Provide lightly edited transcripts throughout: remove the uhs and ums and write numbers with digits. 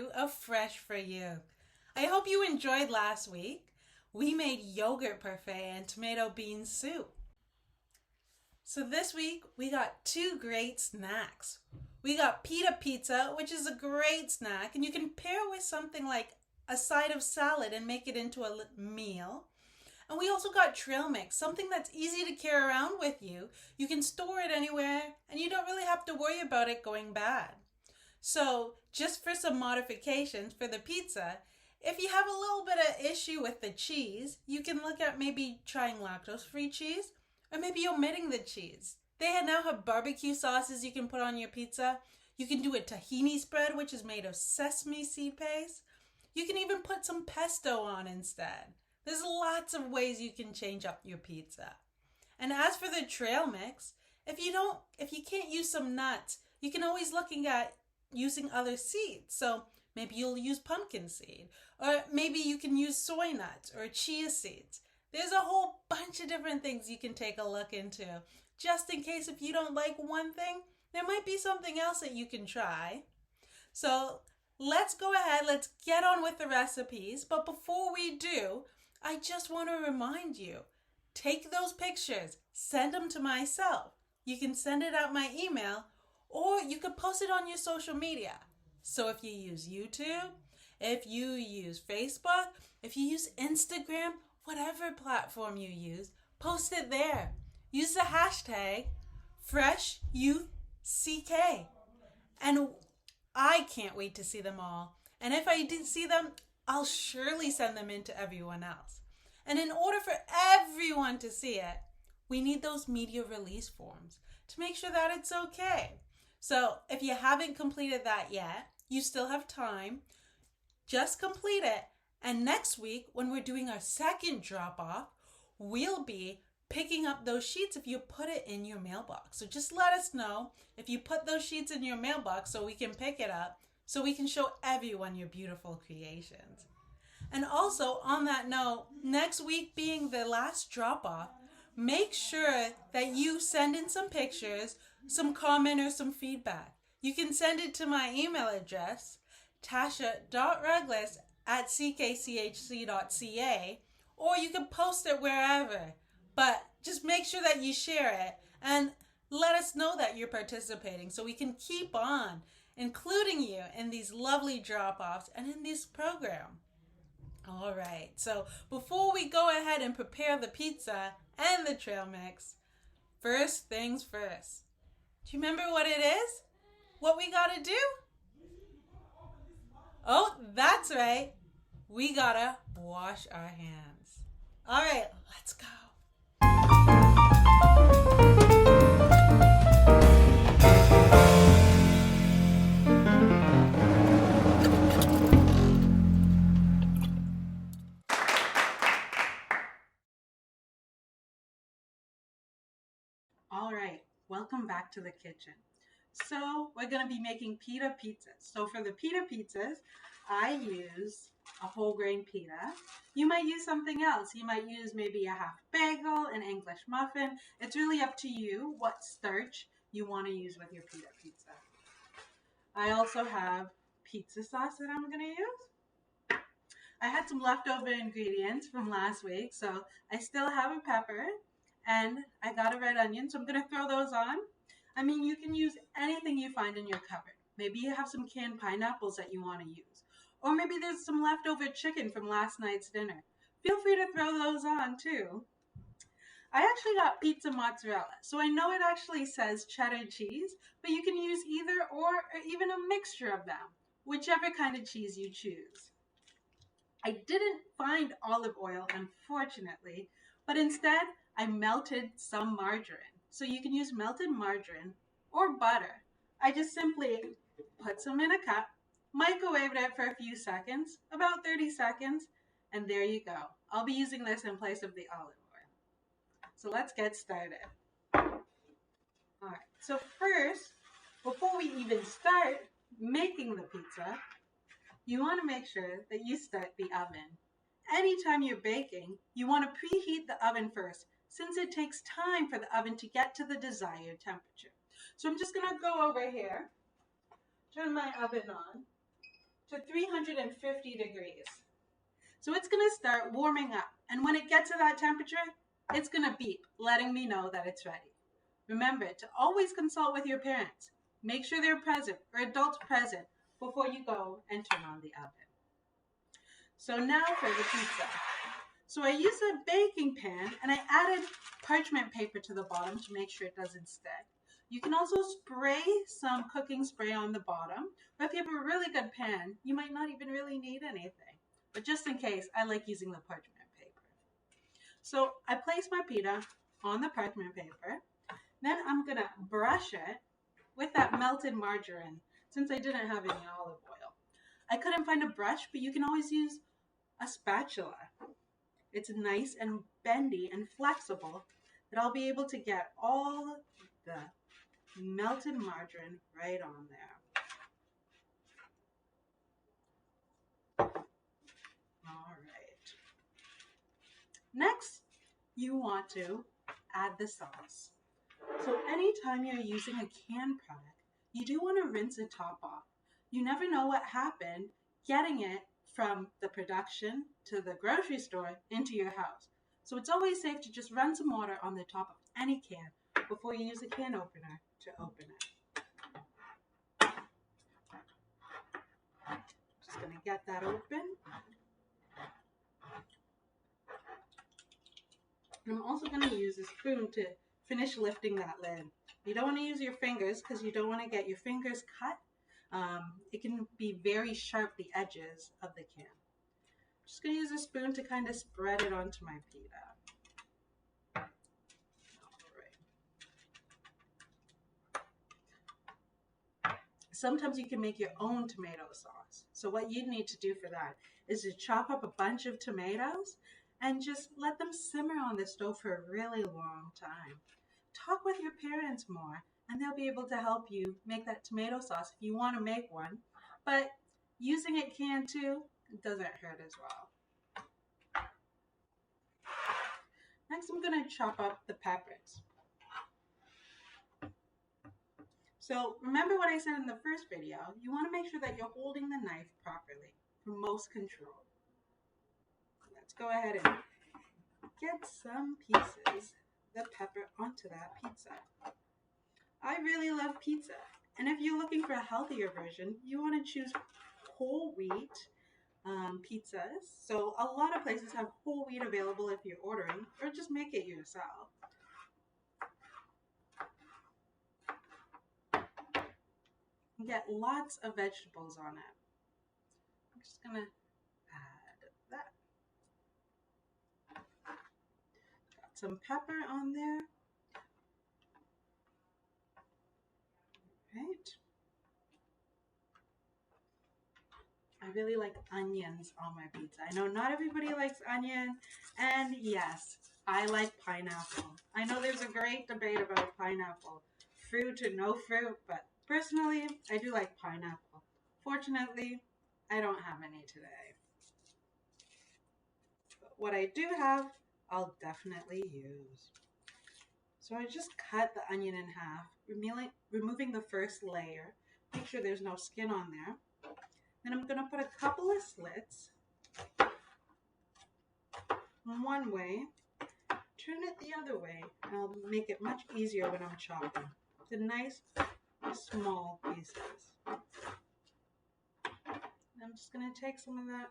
2 of Fresh for You. I hope you enjoyed last week. We made yogurt parfait and tomato bean soup. So this week we got two great snacks. We got Pita pizza, which is a great snack, and you can pair with something like a side of salad and make it into a meal. And we also got trail mix, something that's easy to carry around with you. You can store it anywhere and you don't really have to worry about it going bad. So just for some modifications for the pizza, if you have a little bit of issue with the cheese, you can look at maybe trying lactose-free cheese or maybe omitting the cheese. They now have barbecue sauces you can put on your pizza. You can do a tahini spread, which is made of sesame seed paste. You can even put some pesto on instead. There's lots of ways you can change up your pizza. And as for the trail mix, if you can't use some nuts, you can always looking at using other seeds. So maybe you'll use pumpkin seed, or maybe you can use soy nuts or chia seeds. There's a whole bunch of different things you can take a look into. Just in case if you don't like one thing, there might be something else that you can try. So let's go ahead, let's get on with the recipes. But before we do, I just want to remind you, take those pictures, send them to myself. You can send it at my email, or you could post it on your social media. So if you use YouTube, if you use Facebook, if you use Instagram, whatever platform you use, post it there. Use the hashtag FreshYouthCK. And I can't wait to see them all. And if I do see them, I'll surely send them in to everyone else. And in order for everyone to see it, we need those media release forms to make sure that it's okay. So if you haven't completed that yet, you still have time. Just complete it. And next week, when we're doing our second drop-off, we'll be picking up those sheets if you put it in your mailbox. So just let us know if you put those sheets in your mailbox so we can pick it up, so we can show everyone your beautiful creations. And also, on that note, next week being the last drop-off, make sure that you send in some pictures, some comment, or some feedback. You can send it to my email address, tasha.ruglis@ckchc.ca, or you can post it wherever. But just make sure that you share it and let us know that you're participating so we can keep on including you in these lovely drop-offs and in this program. All right, so before we go ahead and prepare the pizza and the trail mix, first things first. Do you remember what it is? What we gotta do? Oh, that's right. We gotta wash our hands. All right, let's go. All right, welcome back to the kitchen. So we're going to be making pita pizzas. So for the pita pizzas, I use a whole grain pita. You might use something else. You might use maybe a half bagel, an English muffin. It's really up to you what starch you want to use with your pita pizza. I also have pizza sauce that I'm going to use. I had some leftover ingredients from last week, so I still have a pepper. And I got a red onion, so I'm going to throw those on. I mean, you can use anything you find in your cupboard. Maybe you have some canned pineapples that you want to use. Or maybe there's some leftover chicken from last night's dinner. Feel free to throw those on too. I actually got pizza mozzarella, so I know it actually says cheddar cheese, but you can use either or even a mixture of them, whichever kind of cheese you choose. I didn't find olive oil, unfortunately, but instead I melted some margarine. So you can use melted margarine or butter. I just simply put some in a cup, microwaved it for a few seconds, about 30 seconds, and there you go. I'll be using this in place of the olive oil. So let's get started. All right, so first, before we even start making the pizza, you want to make sure that you start the oven. Anytime you're baking, you want to preheat the oven first, since it takes time for the oven to get to the desired temperature. So I'm just going to go over here, turn my oven on, to 350 degrees. So it's going to start warming up. And when it gets to that temperature, it's going to beep, letting me know that it's ready. Remember to always consult with your parents. Make sure they're present or adults present before you go and turn on the oven. So now for the pizza. So I used a baking pan and I added parchment paper to the bottom to make sure it doesn't stick. You can also spray some cooking spray on the bottom, or if you have a really good pan, you might not even really need anything. But just in case, I like using the parchment paper. So I place my pita on the parchment paper. Then I'm going to brush it with that melted margarine since I didn't have any olive oil. I couldn't find a brush, but you can always use a spatula. It's nice and bendy and flexible that I'll be able to get all the melted margarine right on there. All right. Next, you want to add the sauce. So anytime you're using a canned product, you do want to rinse the top off. You never know what happened getting it from the production to the grocery store into your house. So it's always safe to just run some water on the top of any can before you use a can opener to open it. Just going to get that open. And I'm also going to use a spoon to finish lifting that lid. You don't want to use your fingers because you don't want to get your fingers cut. It can be very sharp, the edges of the can. I'm just going to use a spoon to kind of spread it onto my pita. All right. Sometimes you can make your own tomato sauce. So what you need to do for that is to chop up a bunch of tomatoes and just let them simmer on the stove for a really long time. Talk with your parents more, and they'll be able to help you make that tomato sauce if you want to make one. But using it canned too, it doesn't hurt as well. Next, I'm going to chop up the peppers. So remember what I said in the first video, you want to make sure that you're holding the knife properly for most control. Let's go ahead and get some pieces of the pepper onto that pizza. I really love pizza, and if you're looking for a healthier version, you want to choose whole wheat pizzas. So a lot of places have whole wheat available if you're ordering, or just make it yourself. You get lots of vegetables on it. I'm just going to add that. Got some pepper on there. Right. I really like onions on my pizza. I know not everybody likes onion, and yes, I like pineapple. I know there's a great debate about pineapple, fruit or no fruit, but personally, I do like pineapple. Fortunately, I don't have any today. But what I do have, I'll definitely use. So I just cut the onion in half, removing the first layer. Make sure there's no skin on there. Then I'm going to put a couple of slits one way, turn it the other way, and I'll make it much easier when I'm chopping. The nice small pieces. And I'm just going to take some of that,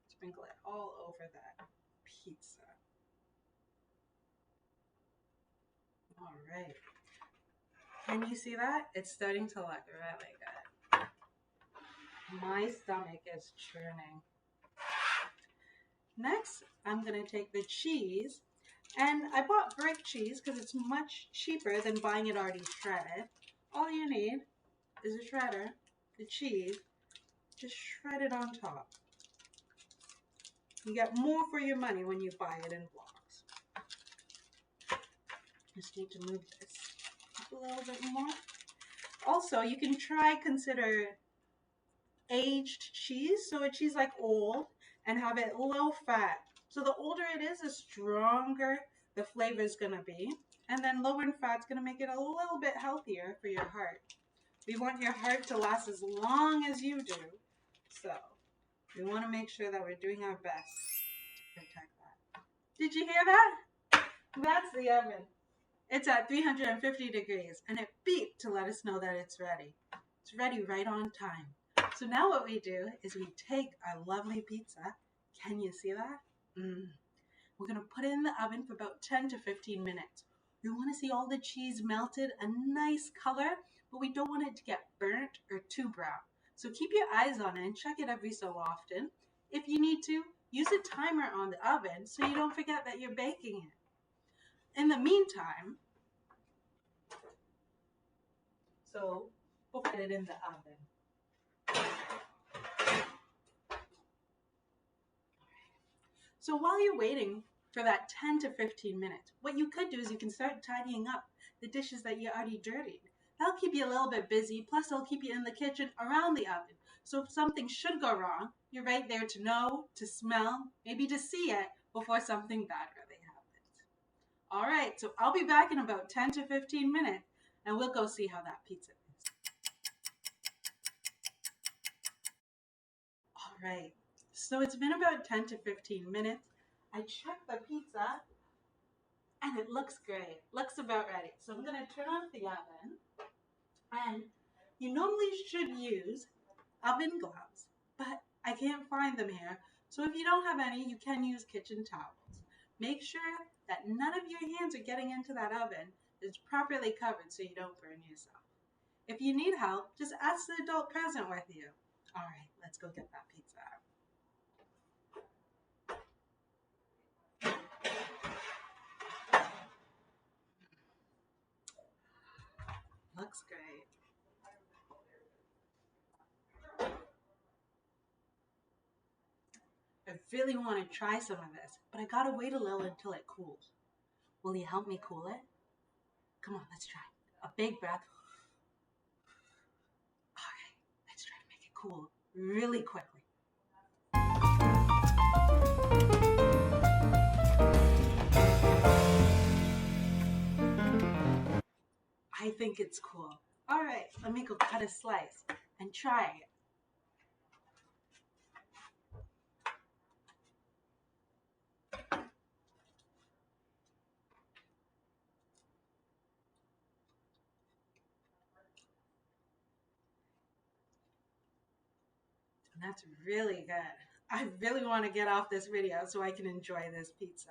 sprinkle it all over that pizza. All right. Can you see that? It's starting to look really good. My stomach is churning. Next, I'm going to take the cheese, and I bought brick cheese because it's much cheaper than buying it already shredded. All you need is a shredder, the cheese, just shred it on top. You get more for your money when you buy it in blocks. Just need to move this up a little bit more. Also, you can consider aged cheese, so a cheese like old, and have it low fat. So the older it is, the stronger the flavor is going to be. And then lower in fat is going to make it a little bit healthier for your heart. We want your heart to last as long as you do. So we want to make sure that we're doing our best to protect that. Did you hear that? That's the oven. It's at 350 degrees and it beeped to let us know that it's ready. It's ready right on time. So now what we do is we take our lovely pizza. Can you see that? We're going to put it in the oven for about 10 to 15 minutes. We want to see all the cheese melted, a nice color, but we don't want it to get burnt or too brown. So keep your eyes on it and check it every so often. If you need to, use a timer on the oven so you don't forget that you're baking it. In the meantime, so we'll put it in the oven. So while you're waiting for that 10 to 15 minutes, what you could do is you can start tidying up the dishes that you already dirtied. That'll keep you a little bit busy, plus it'll keep you in the kitchen around the oven. So if something should go wrong, you're right there to know, to smell, maybe to see it before something bad really happens. All right, so I'll be back in about 10 to 15 minutes, and we'll go see how that pizza is. All right, so it's been about 10 to 15 minutes. I checked the pizza, and it looks great. Looks about ready. So I'm going to turn off the oven. And you normally should use oven gloves, but I can't find them here. So if you don't have any, you can use kitchen towels. Make sure that none of your hands are getting into that oven. It's properly covered so you don't burn yourself. If you need help, just ask the adult present with you. All right, let's go get that pizza out. Looks great. I really want to try some of this, but I gotta wait a little until it cools. Will you help me cool it? Come on, let's try. A big breath. Okay, let's try to make it cool really quickly. I think it's cool. All right, let me go cut a slice and try it. That's really good. I really want to get off this video so I can enjoy this pizza.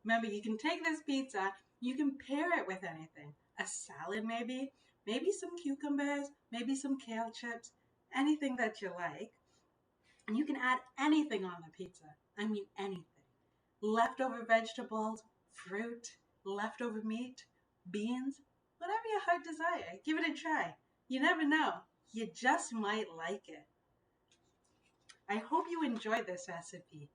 Remember, you can take this pizza, you can pair it with anything. A salad maybe, maybe some cucumbers, maybe some kale chips, anything that you like. And you can add anything on the pizza. I mean anything. Leftover vegetables, fruit, leftover meat, beans, whatever your heart desire. Give it a try. You never know. You just might like it. I hope you enjoyed this recipe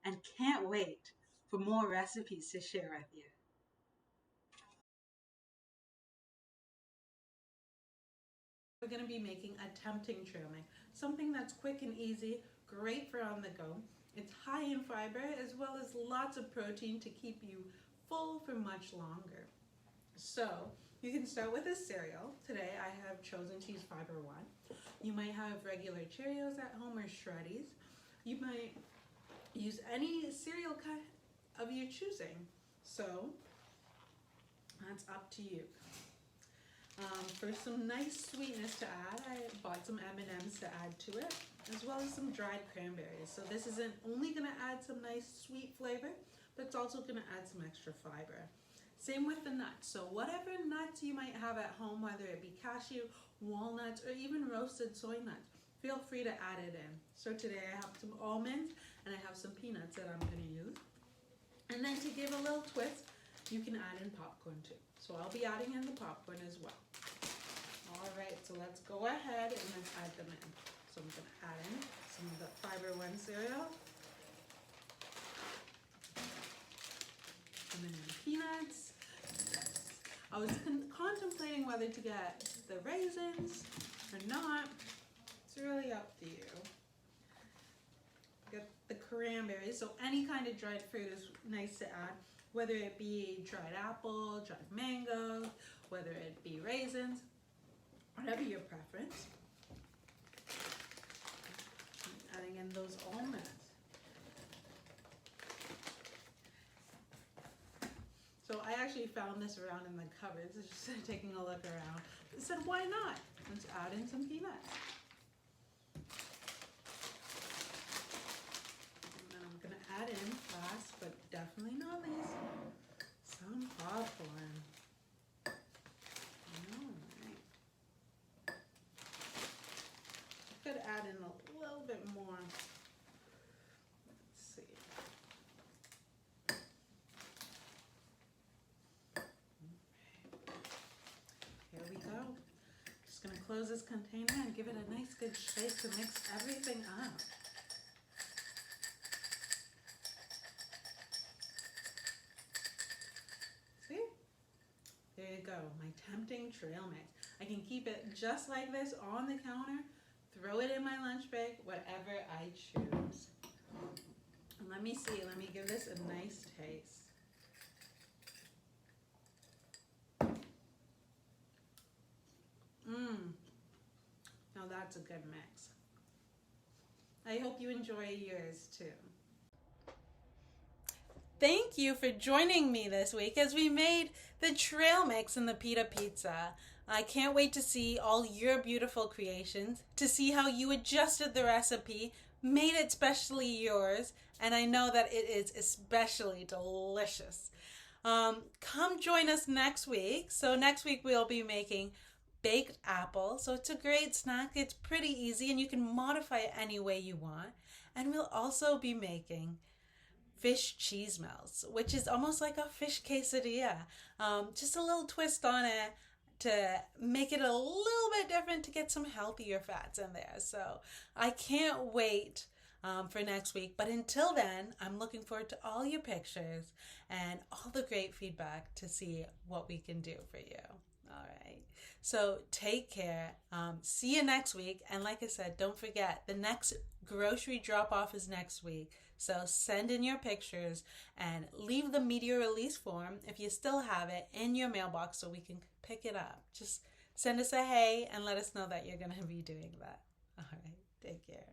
and can't wait for more recipes to share with you. We're going to be making a tempting chow mein, something that's quick and easy, great for on the go. It's high in fiber as well as lots of protein to keep you full for much longer. So you can start with a cereal. Today I have chosen Cheese Fiber 1. You might have regular Cheerios at home or Shreddies. You might use any cereal kind of your choosing. So that's up to you. For some nice sweetness to add, I bought some M&Ms to add to it, as well as some dried cranberries. So this isn't only going to add some nice sweet flavor, but it's also going to add some extra fiber. Same with the nuts. So whatever nuts you might have at home, whether it be cashew, walnuts, or even roasted soy nuts, feel free to add it in. So today I have some almonds and I have some peanuts that I'm going to use. And then to give a little twist, you can add in popcorn too. So I'll be adding in the popcorn as well. All right, so let's go ahead and then add them in. So I'm going to add in some of the Fiber 1 cereal. And then peanuts. Yes. I was contemplating whether to get the raisins or not. It's really up to you. Get the cranberries. So any kind of dried fruit is nice to add, whether it be dried apple, dried mango, whether it be raisins, whatever your preference. and those almonds. So I actually found this around in the cupboards, just taking a look around. I said, why not? Let's add in some peanuts. And then I'm gonna add in last, but definitely not least, some popcorn. Alright. I could add in a little bit more. Let's see. Here we go. Just going to close this container and give it a nice good shake to mix everything up. See? There you go, my tempting trail mix. I can keep it just like this on the counter, throw it in my lunch bag, whatever I choose. And let me see, let me give this a nice taste. Now that's a good mix. I hope you enjoy yours too. Thank you for joining me this week as we made the trail mix in the Pita pizza. I can't wait to see all your beautiful creations, to see how you adjusted the recipe, made it specially yours, and I know that it is especially delicious. Come join us next week. So next week we'll be making baked apple. So it's a great snack. It's pretty easy and you can modify it any way you want. And we'll also be making fish cheese melts, which is almost like a fish quesadilla. Just a little twist on it to make it a little bit different, to get some healthier fats in there. So I can't wait for next week. But until then, I'm looking forward to all your pictures and all the great feedback to see what we can do for you. All right. So take care. See you next week. And like I said, don't forget, the next grocery drop off is next week. So send in your pictures and leave the media release form, if you still have it, in your mailbox so we can pick it up. Just send us a hey and let us know that you're going to be doing that. All right. Take care.